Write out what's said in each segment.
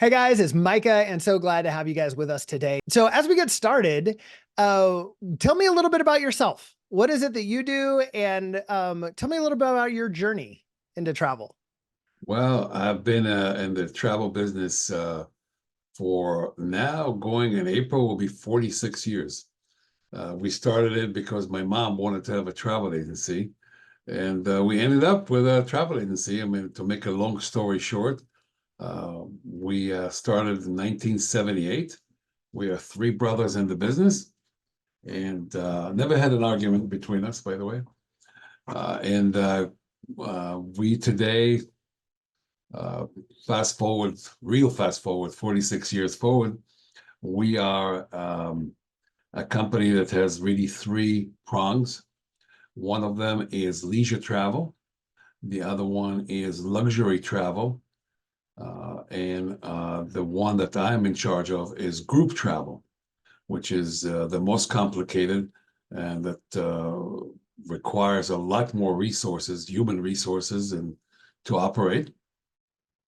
Hey guys, it's Micah, and so glad to have you guys with us today. So, as we get started, tell me a little bit about yourself. What is it that you do? And tell me a little bit about your journey into travel. Well, I've been in the travel business for now going in April will be 46 years. We started it because my mom wanted to have a travel agency, and we ended up with a travel agency. I mean, to make a long story short, we started in 1978. We are three brothers in the business, and never had an argument between us, by the way. And we today uh, fast forward, 46 years forward, we are a company that has really three prongs. One of them is leisure travel. The other one is luxury travel. And the one that I'm in charge of is group travel, which is the most complicated and that requires a lot more resources, human resources, and to operate,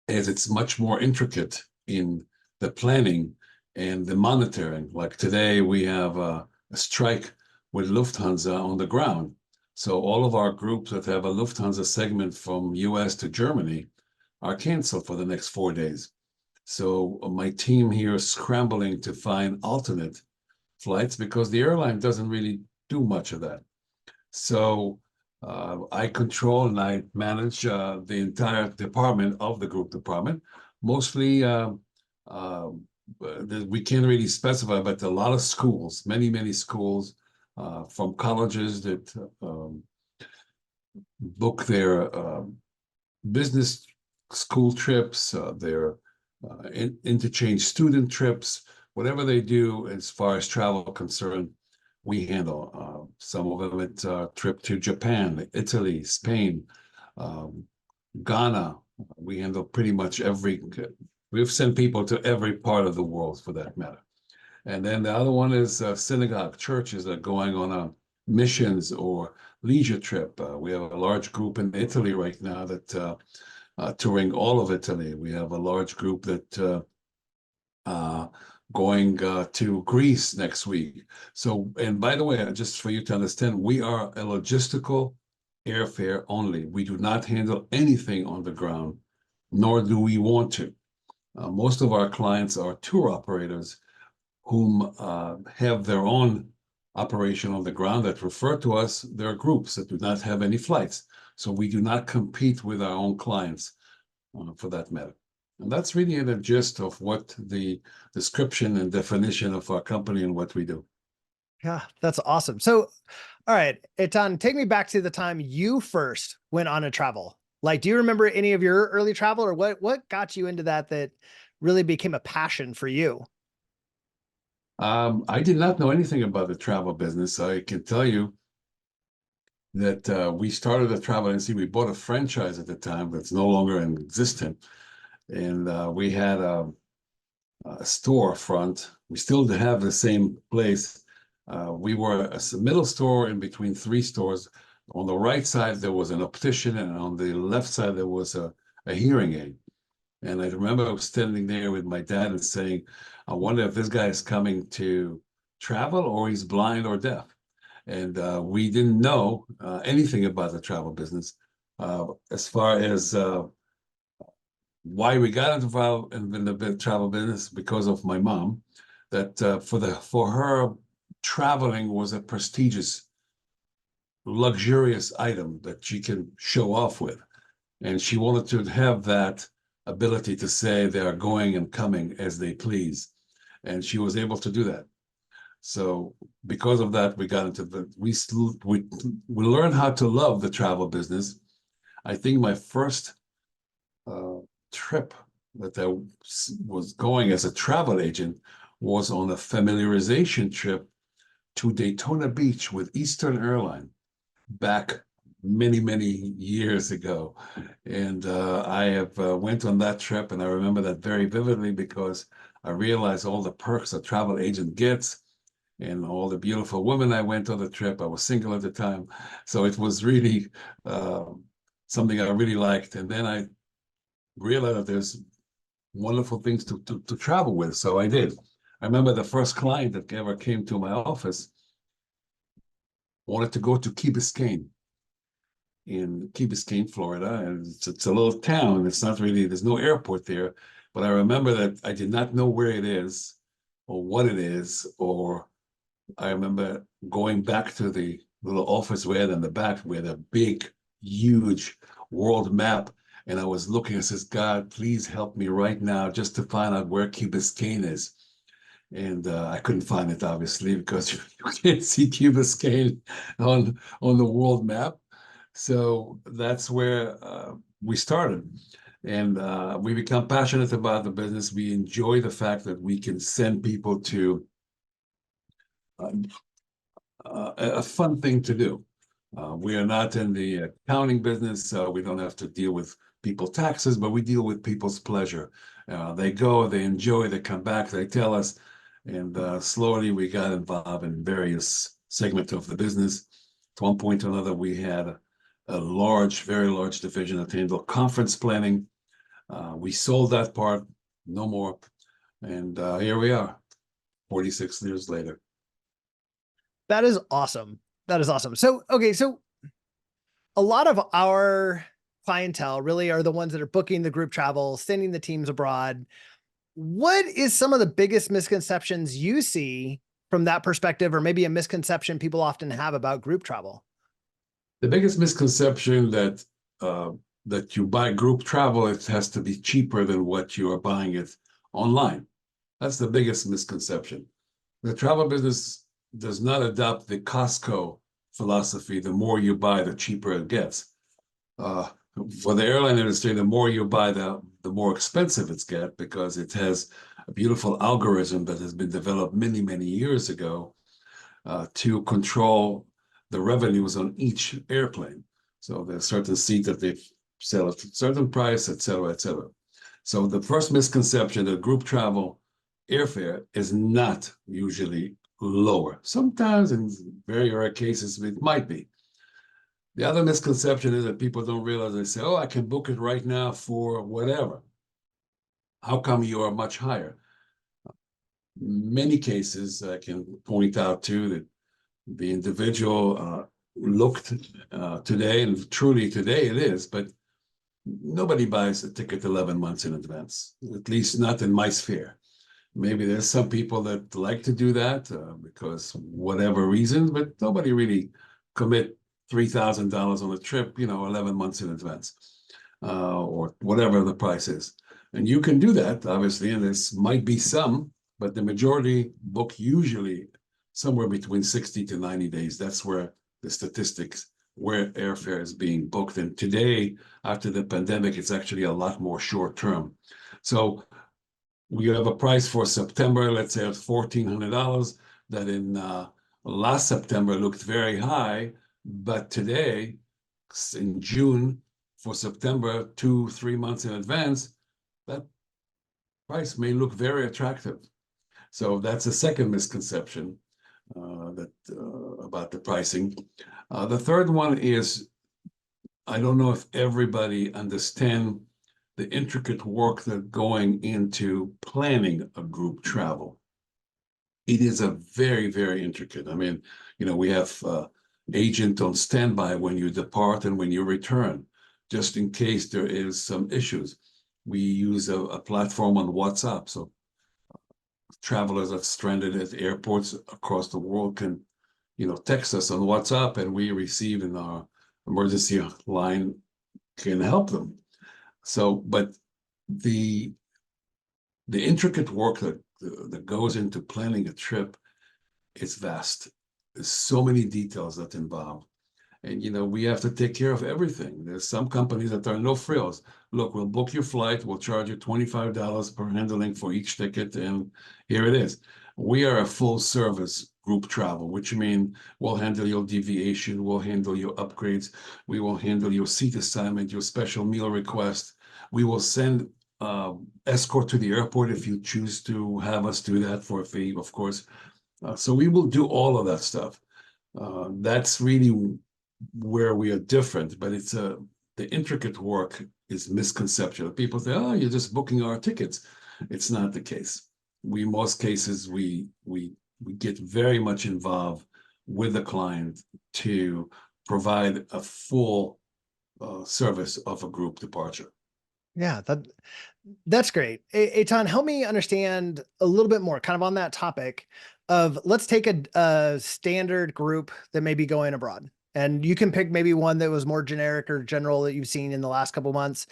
as it's much more intricate in the planning and the monitoring. Like today, we have a strike with Lufthansa on the ground. So all of our groups that have a Lufthansa segment from US to Germany are canceled for the next 4 days. So my team here is scrambling to find alternate flights because the airline doesn't really do much of that. So I control and I manage the entire department of the group department. Mostly, uh, we can't really specify, but a lot of schools, many schools, from colleges that book their business school trips, their interchange student trips, whatever they do as far as travel concerned, we handle. Some of them it's a trip to Japan, Italy, Spain, um, Ghana. We handle pretty much we've sent people to every part of the world for that matter. And then the other one is synagogue, churches that are going on a missions or leisure trip. We have a large group in Italy right now that touring all of Italy. We have a large group that uh, going to Greece next week. So, and by the way, just for you to understand, we are a logistical airfare only. We do not handle anything on the ground, nor do we want to. Most of our clients are tour operators whom have their own operation on the ground that refer to us. There are groups that do not have any flights. So we do not compete with our own clients for that matter. And that's really the gist of what the description and definition of our company and what we do. Yeah, that's awesome. So, all right, Eitan, take me back to the time you first went on a travel. Like, do you remember any of your early travel, or what got you into that really became a passion for you? I did not know anything about the travel business. I can tell you that we started a travel agency. We bought a franchise at the time that's no longer in existence. And we had a storefront. We still have the same place. We were a middle store in between three stores. On the right side, there was an optician, and on the left side, there was a hearing aid. And I remember I was standing there with my dad and saying, I wonder if this guy is coming to travel or he's blind or deaf. And we didn't know anything about the travel business. As far as why we got involved in the travel business, because of my mom, that for her, traveling was a prestigious, luxurious item that she can show off with. And she wanted to have that ability to say they are going and coming as they please. And she was able to do that. So because of that, we got into we learned how to love the travel business. I think my first uh, trip that I was going as a travel agent was on a familiarization trip to Daytona Beach with Eastern Airline back many years ago. And I have went on that trip, and I remember that very vividly because I realized all the perks a travel agent gets and all the beautiful women I went on the trip. I was single at the time. So it was really uh, something I really liked. And then I realized that there's wonderful things to travel with. So I did. I remember the first client that ever came to my office wanted to go to Key Biscayne in Key Biscayne, Florida. And it's a little town. It's not really, there's no airport there. But I remember that I did not know where it is or what it is. Or I remember going back to the little office we had in the back with a big, huge world map. And I was looking, I says, God, please help me right now just to find out where Key Biscayne is. And I couldn't find it, obviously, because you can't see Key Biscayne on the world map. So that's where we started. And we become passionate about the business. We enjoy the fact that we can send people to uh, a fun thing to do. We are not in the accounting business, so we don't have to deal with people's taxes, but we deal with people's pleasure. They go, they enjoy, they come back, they tell us, and slowly we got involved in various segments of the business. At one point or another, we had a large, very large division that handled conference planning. We sold that part, no more, and here we are, 46 years later. That is awesome. That is awesome. So, okay, so a lot of our clientele really are the ones that are booking the group travel, sending the teams abroad. What is some of the biggest misconceptions you see from that perspective, or maybe a misconception people often have about group travel? The biggest misconception that you buy group travel, it has to be cheaper than what you are buying it online. That's the biggest misconception. The travel business does not adopt the Costco philosophy. The more you buy, the cheaper it gets. Uh, for the airline industry, the more you buy, the more expensive it's get because it has a beautiful algorithm that has been developed many, many years ago to control the revenues on each airplane. So there's certain seat that they sell at a certain price, et cetera, et cetera. So the first misconception that group travel airfare is not usually lower. Sometimes in very rare cases, it might be. The other misconception is that people don't realize, they say, oh, I can book it right now for whatever. How come you are much higher? Many cases I can point out to that the individual looked today, and truly today it is, but nobody buys a ticket 11 months in advance, at least not in my sphere. Maybe there's some people that like to do that because whatever reasons, but nobody really commit $3,000 on a trip, 11 months in advance or whatever the price is. And you can do that, obviously, and there might be some, but the majority book usually somewhere between 60 to 90 days. That's where the statistics, where airfare is being booked. And today, after the pandemic, it's actually a lot more short term. So we have a price for September, let's say at $1,400, that in last September looked very high, but today, in June, for September, 2-3 months in advance, that price may look very attractive. So that's a second misconception about the pricing. The third one is, I don't know if everybody understand the intricate work that going into planning a group travel. It is a very, very intricate. I mean, we have agent on standby when you depart and when you return, just in case there is some issues. We use a platform on WhatsApp, so travelers that stranded at airports across the world can, text us on WhatsApp, and we receive in our emergency line can help them. So, but the intricate work that goes into planning a trip is vast. There's so many details that involve. And we have to take care of everything. There's some companies that are no frills. Look, we'll book your flight, we'll charge you $25 per handling for each ticket, and here it is. We are a full service group travel, which means we'll handle your deviation, we'll handle your upgrades, we will handle your seat assignment, your special meal request. We will send escort to the airport if you choose to have us do that for a fee, of course. So we will do all of that stuff. That's really where we are different, but the intricate work is misconception. People say, "Oh, you're just booking our tickets." It's not the case. In most cases, we get very much involved with the client to provide a full service of a group departure. Yeah, that's great. Eitan, help me understand a little bit more kind of on that topic of let's take a standard group that may be going abroad. And you can pick maybe one that was more generic or general that you've seen in the last couple of months.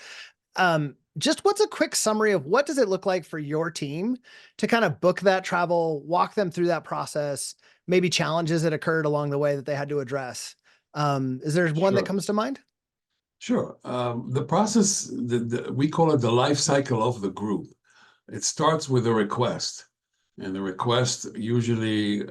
Just what's a quick summary of what does it look like for your team to kind of book that travel, walk them through that process, maybe challenges that occurred along the way that they had to address? Is there one that Sure. comes to mind? Sure. The process, we call it the life cycle of the group. It starts with a request, and the request usually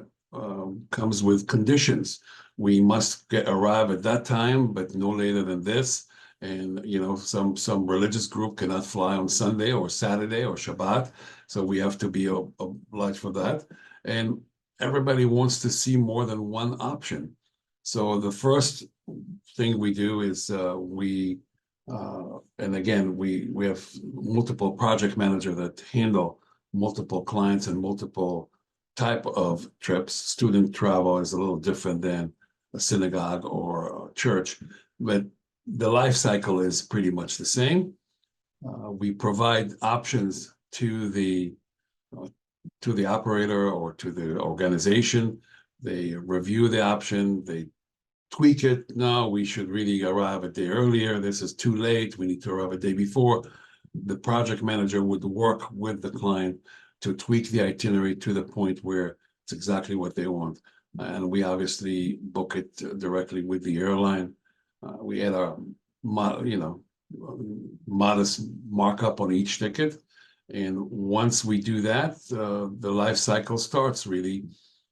comes with conditions. We must arrive at that time, but no later than this. And some religious group cannot fly on Sunday or Saturday or Shabbat, so we have to be obliged for that. And everybody wants to see more than one option. So the first thing we do is and again we have multiple project managers that handle multiple clients and multiple type of trips. Student travel is a little different than a synagogue or a church, but the life cycle is pretty much the same. We provide options to the operator or to the organization. They review the option, they tweak it. No, we should really arrive a day earlier. This is too late. We need to arrive a day before. The project manager would work with the client to tweak the itinerary to the point where it's exactly what they want. And we obviously book it directly with the airline. We add our, modest markup on each ticket. And once we do that, the life cycle starts really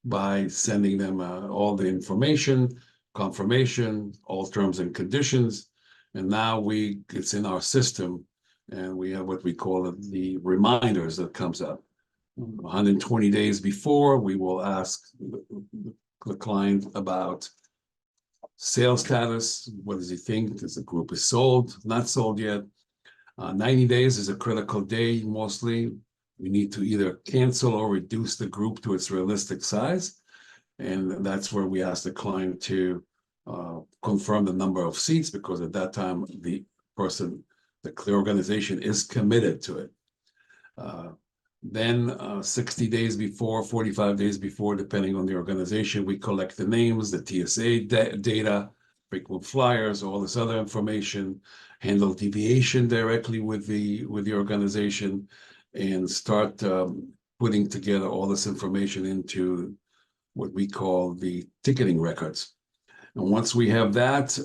by sending them all the information, confirmation, all terms and conditions. And now it's in our system, and we have what we call the reminders that comes up. 120 days before, we will ask the client about sales status. What does he think? Is the group is sold, not sold yet? 90 days is a critical day mostly. We need to either cancel or reduce the group to its realistic size. And that's where we ask the client to confirm the number of seats, because at that time, the organization is committed to it. Then 60 days before, 45 days before, depending on the organization, we collect the names, the TSA data, frequent flyers, all this other information, handle deviation directly with the organization, and start putting together all this information into what we call the ticketing records. And once we have that,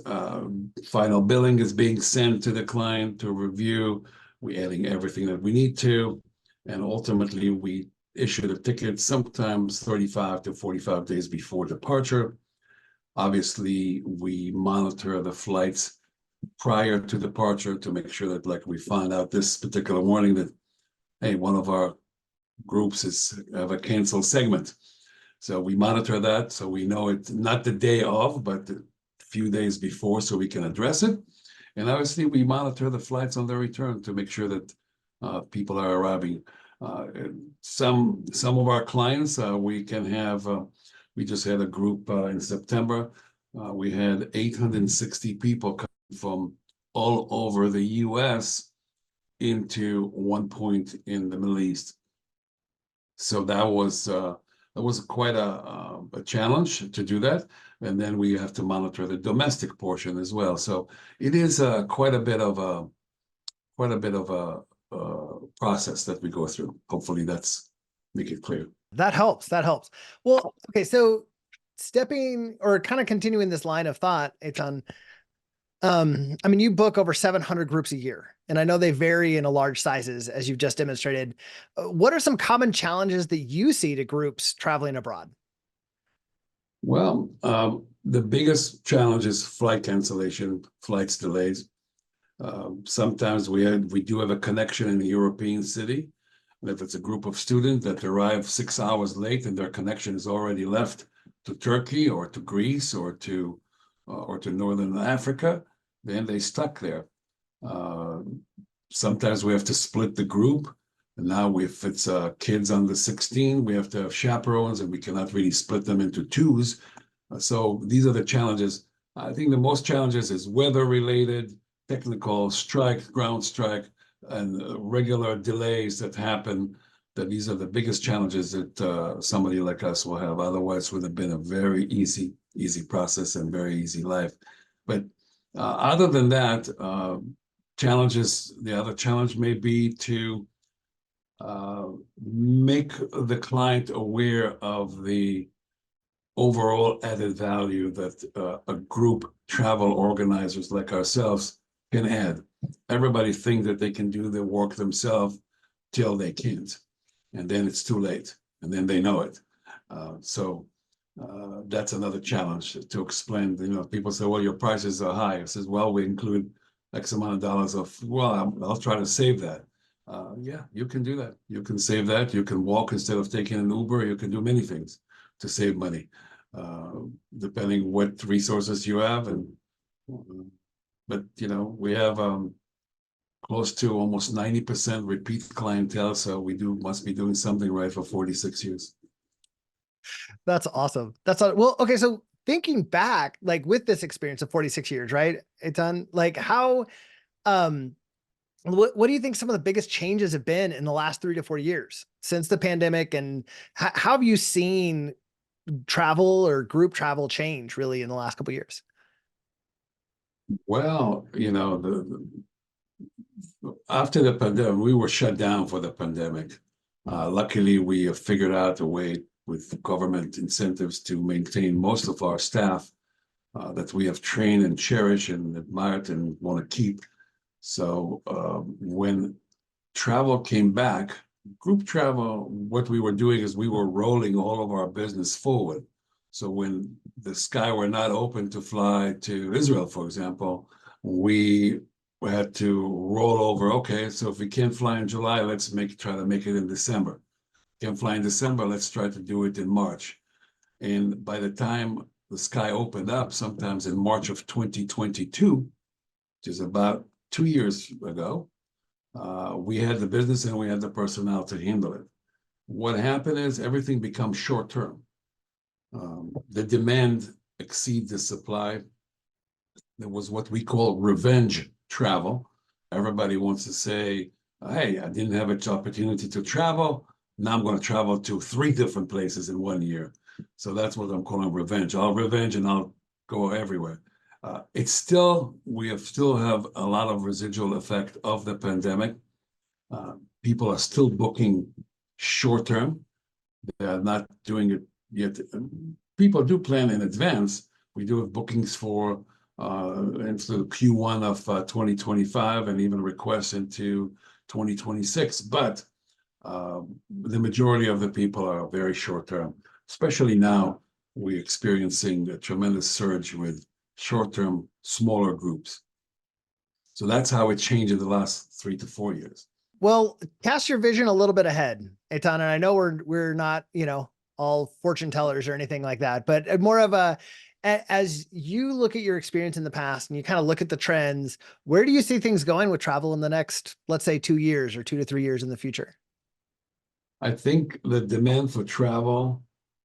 final billing is being sent to the client to review. We're adding everything that we need to. And ultimately, we issue the ticket sometimes 35 to 45 days before departure. Obviously, we monitor the flights prior to departure to make sure that, like we found out this particular morning, that, hey, one of our groups have a canceled segment. So we monitor that, so we know it not the day of, but a few days before, so we can address it. And obviously, we monitor the flights on their return to make sure that people are arriving. Some of our clients, we can have. We just had a group in September. We had 860 people coming from all over the U.S. into one point in the Middle East. So that was quite a challenge to do that. And then we have to monitor the domestic portion as well. So it is quite a bit of a process that we go through. Hopefully that's make it clear. That helps. That helps. Well, okay. So stepping or kind of continuing this line of thought, Eitan, I mean, you book over 700 groups a year, and I know they vary in a large sizes, as you've just demonstrated. What are some common challenges that you see to groups traveling abroad? Well, the biggest challenge is flight cancellation, flights delays. Sometimes we do have a connection in a European city. And if it's a group of students that arrive 6 hours late and their connection is already left to Turkey or to Greece or to Northern Africa, then they stuck there. Uh, Sometimes we have to split the group. And now if it's kids under 16, we have to have chaperones and we cannot really split them into twos. So these are the challenges. I think the most challenges is weather related, technical strike, ground strike, and regular delays that happen. That these are the biggest challenges that somebody like us will have. Otherwise, would have been a very easy process and very easy life. But other than that, challenges. The other challenge may be to make the client aware of the overall added value that a group travel organizers like ourselves can add. Everybody thinks that they can do the work themselves till they can't, and then it's too late, and then they know it. So that's another challenge to explain. You know, people say, "Well, your prices are high." I says, "Well, we include X amount of dollars of." Well, I'll try to save that. Yeah, you can do that. You can save that. You can walk instead of taking an Uber. You can do many things to save money, depending what resources you have. And but you know, we have close to almost 90% repeat clientele, so we must be doing something right for 46 years. That's awesome. Well, okay. So thinking back, like with this experience of 46 years, right? Eitan, like how, um, what do you think some of the biggest changes have been in the last 3 to 4 years since the pandemic? And how have you seen travel or group travel change really in the last couple of years? Well, you know, after the pandemic, we were shut down for the pandemic. Luckily, we have figured out a way with government incentives to maintain most of our staff that we have trained and cherished and admired and want to keep. So when travel came back, group travel, what we were doing is we were rolling all of our business forward. So when the sky were not open to fly to Israel, for example, we had to roll over. Okay, so if we can't fly in July, let's try to make it in December. Can't fly in December, let's try to do it in March. And by the time the sky opened up, sometimes in March of 2022, which is about 2 years ago, we had the business and we had the personnel to handle it. What happened is everything becomes short term. The demand exceeds the supply. There was what we call revenge travel. Everybody wants to say, hey, I didn't have an opportunity to travel. Now I'm going to travel to 3 different places in 1 year. So that's what I'm calling revenge. I'll revenge and I'll go everywhere. We still have a lot of residual effect of the pandemic. People are still booking short term. They are not doing it yet. People do plan in advance. We do have bookings for into Q1 of 2025 and even requests into 2026. But the majority of the people are very short term, especially now we're experiencing a tremendous surge with short-term, smaller groups. So that's how it changed in the last 3 to 4 years. Well, cast your vision a little bit ahead, Eitan, and I know we're not, all fortune tellers or anything like that, but more of as you look at your experience in the past and you kind of look at the trends, where do you see things going with travel in the next, let's say 2 years or 2 to 3 years in the future? I think the demand for travel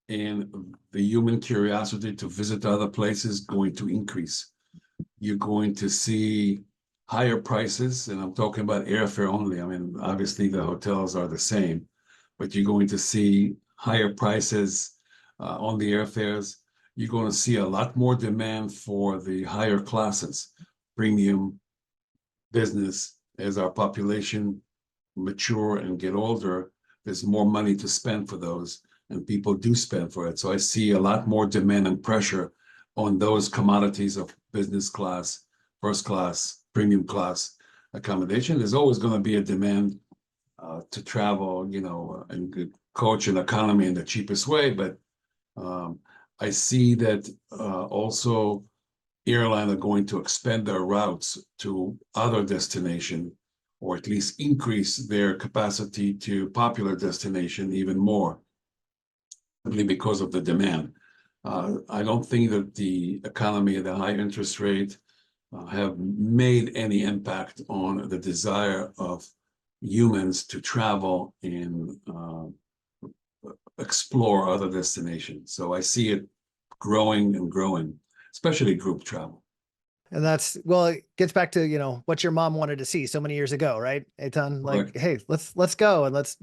and the human curiosity to visit other places is going to increase. You're going to see higher prices, and I'm talking about airfare only. I mean, obviously the hotels are the same, but you're going to see higher prices on the airfares. You're going to see a lot more demand for the higher classes, premium, business. As our population mature and get older, there's more money to spend for those, and people do spend for it. So I see a lot more demand and pressure on those commodities of business class, first class, premium class accommodation. There's always going to be a demand to travel, and coach an economy in the cheapest way. But I see that also airlines are going to expand their routes to other destinations, or at least increase their capacity to popular destination even more, simply because of the demand. I don't think that the economy at a high interest rate have made any impact on the desire of humans to travel and explore other destinations. So I see it growing and growing, especially group travel. And that's, well, it gets back to, what your mom wanted to see so many years ago, right? Eitan, like, Correct. hey, let's go and let's,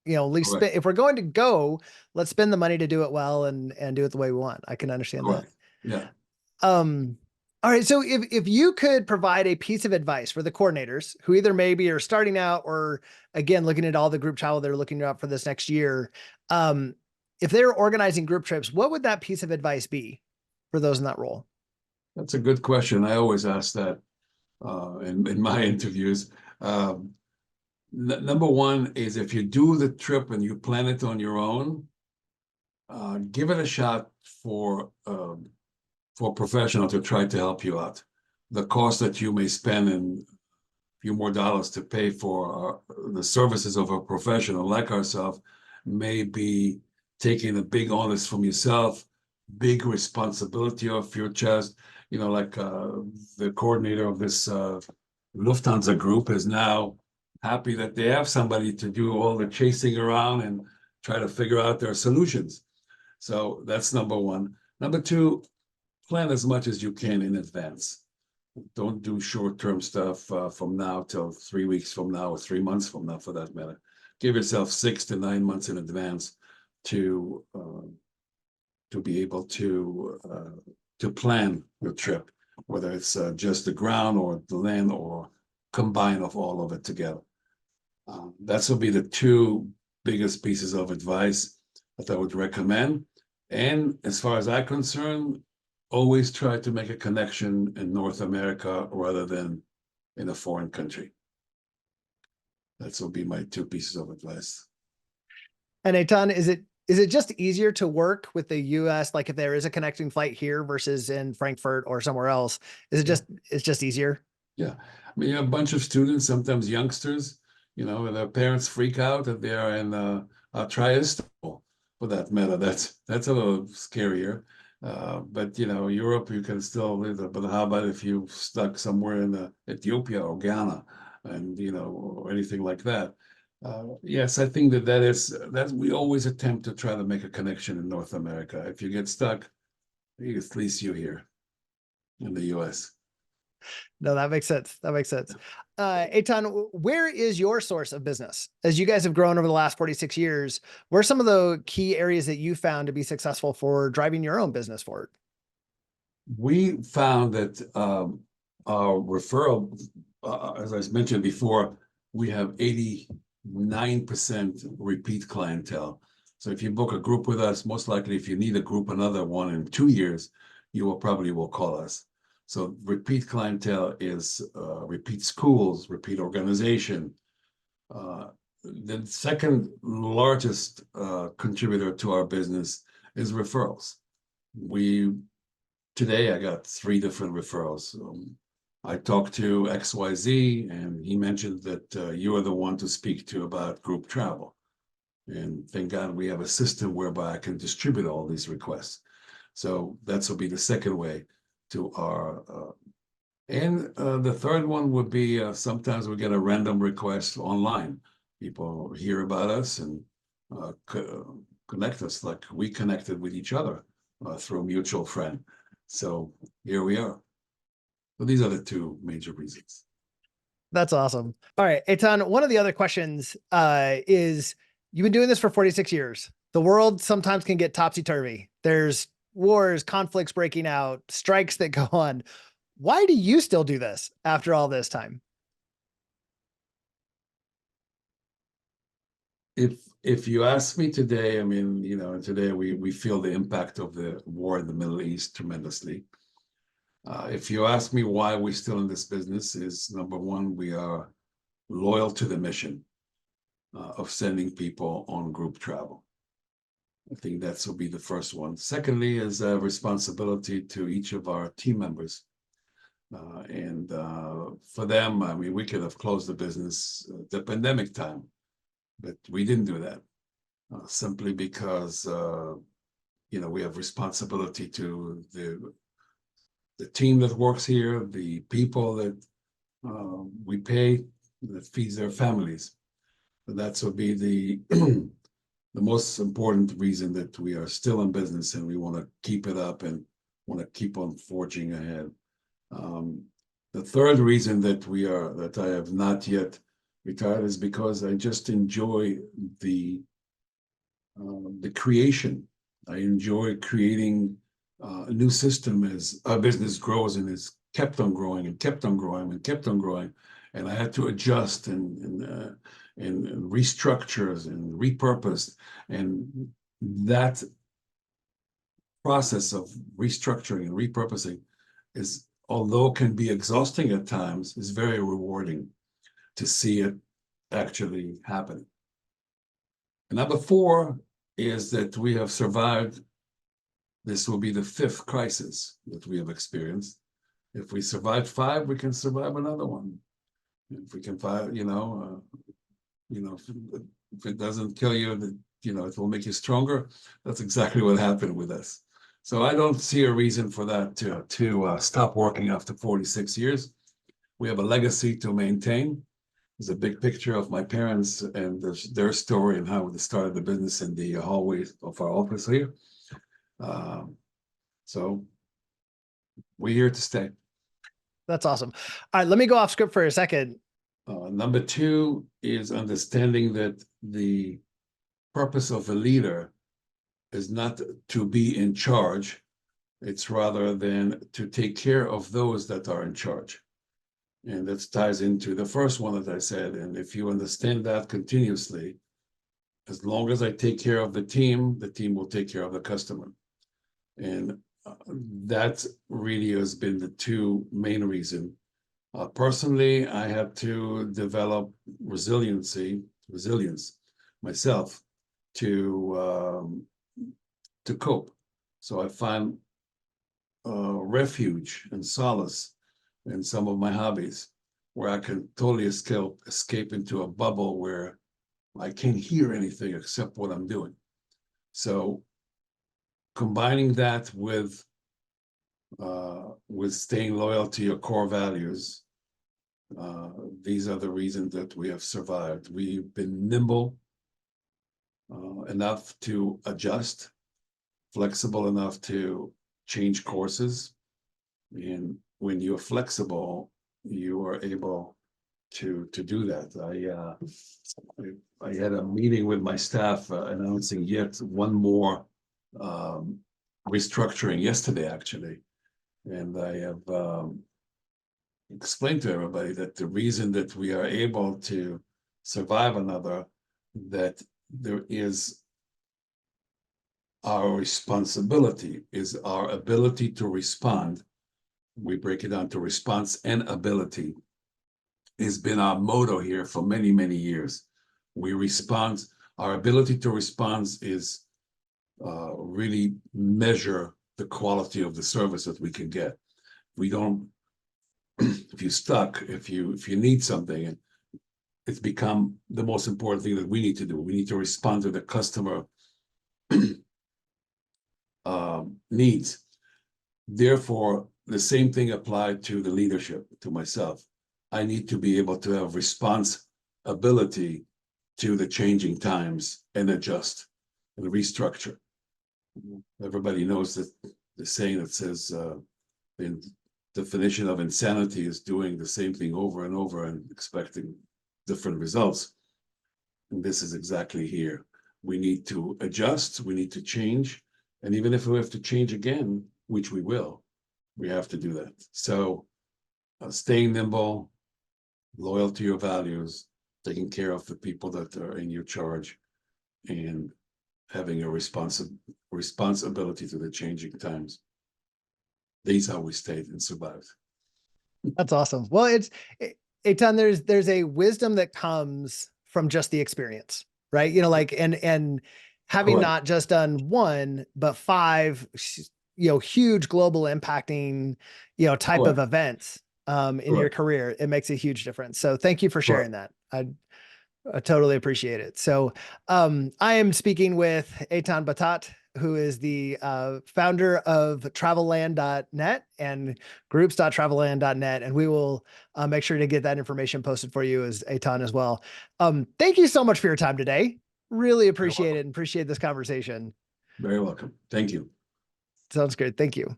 at least Correct. if we're going to go, let's spend the money to do it well and do it the way we want. I can understand that. Correct. Yeah. Um, all right. So if you could provide a piece of advice for the coordinators who either maybe are starting out or again, looking at all the group travel they're looking at for this next year, if they're organizing group trips, what would that piece of advice be for those in that role? That's a good question. I always ask that in my interviews. Number one is if you do the trip and you plan it on your own, give it a shot for a professional to try to help you out. The cost that you may spend and a few more dollars to pay for the services of a professional like ourselves may be taking a big onus from yourself, big responsibility off your chest. Like the coordinator of this Lufthansa group is now happy that they have somebody to do all the chasing around and try to figure out their solutions. So that's number one. Number two, plan as much as you can in advance. Don't do short-term stuff from now till 3 weeks from now or 3 months from now, for that matter. Give yourself 6 to 9 months in advance to be able to plan your trip, whether it's just the ground or the land or combine of all of it together. That will be the two biggest pieces of advice that I would recommend. And as far as I'm concerned, always try to make a connection in North America rather than in a foreign country. That will be my two pieces of advice. And Eitan, is it just easier to work with the US, like if there is a connecting flight here versus in Frankfurt or somewhere else? It's just easier? Yeah. I mean, you have a bunch of students, sometimes youngsters, and their parents freak out that they're in Istanbul, for that matter. That's a little scarier. But Europe, you can still live there. But how about if you stuck somewhere in Ethiopia or Ghana, and or anything like that? Yes, I think that we always attempt to try to make a connection in North America. If you get stuck, at least you're here in the U.S. No, that makes sense. That makes sense. Eitan, where is your source of business? As you guys have grown over the last 46 years, where are some of the key areas that you found to be successful for driving your own business forward? We found that our referral, as I mentioned before, we have 89% repeat clientele. So if you book a group with us, most likely if you need a group, another one in 2 years, you will call us. So repeat clientele is repeat schools, repeat organization. The second largest contributor to our business is referrals. Today I got 3 different referrals. I talked to XYZ and he mentioned that you are the one to speak to about group travel. And thank God we have a system whereby I can distribute all these requests. So that will be the second way to our, and the third one would be sometimes we get a random request online. People hear about us and connect us like we connected with each other through a mutual friend. So here we are. So these are the two major reasons. That's awesome. All right, Eitan, one of the other questions is you've been doing this for 46 years. The world sometimes can get topsy-turvy. There's wars, conflicts breaking out, strikes that go on. Why do you still do this after all this time? If you ask me today, I mean, today we feel the impact of the war in the Middle East tremendously. If you ask me why we're still in this business, is number one, we are loyal to the mission of sending people on group travel. I think that will be the first one. Secondly, is a responsibility to each of our team members. And for them, I mean, we could have closed the business at the pandemic time, but we didn't do that simply because, we have responsibility to the team that works here, the people that we pay, that feeds their families. And that's would be the the most important reason that we are still in business and we want to keep it up and want to keep on forging ahead. The third reason that I have not yet retired is because I just enjoy the creation. I enjoy creating a new system as our business grows and has kept on growing and kept on growing and kept on growing. And I had to adjust and restructures and repurpose. And that process of restructuring and repurposing is, although can be exhausting at times, is very rewarding to see it actually happen. And number four is that we have survived. This will be the fifth crisis that we have experienced. If we survive five, we can survive another one. If we can find, if it doesn't kill you, it will make you stronger. That's exactly what happened with us. So I don't see a reason for that to stop working after 46 years. We have a legacy to maintain. There's a big picture of my parents and their story and how they started the business in the hallways of our office here. So we're here to stay. That's awesome. All right, let me go off script for a second. Number two is understanding that the purpose of a leader is not to be in charge. It's rather than to take care of those that are in charge. And that ties into the first one that I said. And if you understand that continuously, as long as I take care of the team will take care of the customer. And that really has been the two main reasons. Personally, I had to develop resilience myself to cope. So I find refuge and solace in some of my hobbies, where I can totally escape into a bubble where I can't hear anything except what I'm doing. So combining that with staying loyal to your core values, these are the reasons that we have survived. We've been nimble enough to adjust, flexible enough to change courses. And when you're flexible, you are able to do that. I had a meeting with my staff announcing yet one more restructuring yesterday, actually. And I have explained to everybody that the reason that we are able to survive another, that there is our responsibility, is our ability to respond. We break it down to response and ability. Has been our motto here for many, many years. We respond, our ability to respond is really measure the quality of the service that we can get. We don't, if you're stuck, if you need something, it's become the most important thing that we need to do. We need to respond to the customer needs. Therefore, the same thing applied to the leadership, to myself. I need to be able to have response ability to the changing times and adjust and restructure. Everybody knows that the saying that says the definition of insanity is doing the same thing over and over and expecting different results. And this is exactly here. We need to adjust, we need to change. And even if we have to change again, which we will, we have to do that. So staying nimble, loyal to your values, taking care of the people that are in your charge, and having a responsibility to the changing times. These are how we stayed and survived. That's awesome. Well, Eitan, there's a wisdom that comes from just the experience, right? And having Correct. not just done one, but five, huge global impacting, type of Correct. events, in your Correct. career, it makes a huge difference. So thank you for sharing Correct. that. I totally appreciate it. So, I am speaking with Eitan Battat. who is the founder of travelland.net and groups.travelland.net. And we will make sure to get that information posted for you as Eitan as well. Thank you so much for your time today. Really You're appreciate welcome. it and appreciate this conversation. Very welcome. Thank you. Sounds good. Thank you.